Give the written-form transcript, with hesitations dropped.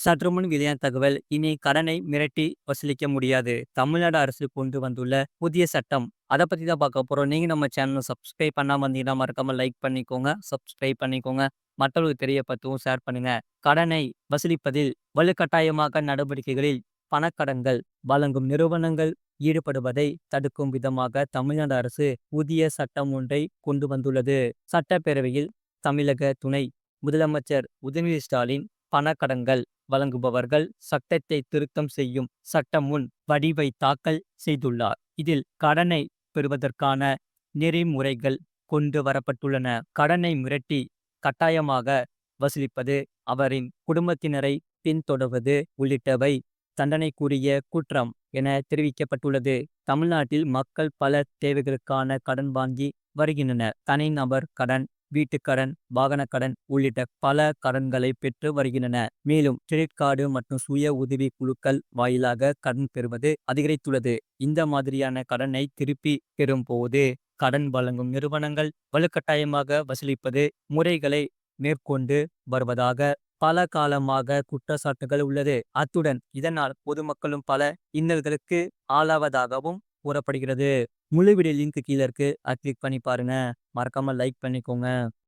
சற்றுமுன் வெளியான தகவல் இனி கடனை மிரட்டி வசூலிக்க முடியாது. தமிழ்நாடு அரசு கொண்டு வந்துள்ள புதிய சட்டம். அத பத்தி தான் பார்க்க போறோம். நீங்க நம்ம சேனல சப்ஸ்கிரைப் பண்ணாம இருந்தீங்கன்னா மறக்காம லைக் பண்ணிக்கோங்க. சப்ஸ்கிரைப் பண்ணிக்கோங்க. மற்றவர்களுக்கு தெரியப்படுத்தவும் ஷேர் பண்ணுங்க. கடனை வசூலிப்பதில் வலுக்கட்டாயமாக நடவடிக்கைகளில் பணக்கடன்கள் வழங்கும் நிறுவனங்கள் ஈடுபடுவதை தடுக்கும் விதமாக தமிழ்நாடு அரசு புதிய சட்டம் ஒன்றை கொண்டு வந்துள்ளது. சட்டப்பேரவையில் தமிழக துணை முதலமைச்சர் உதயநிதி ஸ்டாலின் பணக்கடன்கள் வழங்குபவர்கள் சட்டத்தை திருத்தம் செய்யும் சட்டம் முன் வடிவை தாக்கல் செய்துள்ளார். இதில் கடனை பெறுவதற்கான நெறிமுறைகள் கொண்டு வரப்பட்டுள்ளன. கடனை மிரட்டி கட்டாயமாக வசூலிப்பது, அவரின் குடும்பத்தினரை பின்தொடர்வது உள்ளிட்டவை தண்டனைக்குரிய குற்றம் என தெரிவிக்கப்பட்டுள்ளது. தமிழ்நாட்டில் மக்கள் பல தேவைகளுக்கான கடன் வாங்கி வருகின்றனர். தனிநபர் கடன், வீட்டுக்கடன், வாகனக் கடன் உள்ளிட்ட பல கடன்களை பெற்று வருகின்றனர். மேலும் கிரெடிட் கார்டு மற்றும் சுய உதவி குழுக்கள் வாயிலாக கடன் பெறுவது அதிகரித்துள்ளது. இந்த மாதிரியான கடனை திருப்பி பெறும் போது கடன் வழங்கும் நிறுவனங்கள் வலுக்கட்டாயமாக வசூலிப்பது முறைகளை மேற்கொண்டு வருவதாக பல காலமாக குற்றச்சாட்டுகள் உள்ளது. அத்துடன் இதனால் பொதுமக்களும் பல இன்னல்களுக்கு ஆளாவதாகவும் கூறப்படுகிறது. முழு வீடியோ லிங்க் கீழே இருக்கு. கிளிக் பண்ணி பாருங்க. மறக்காம லைக் பண்ணிக்கோங்க.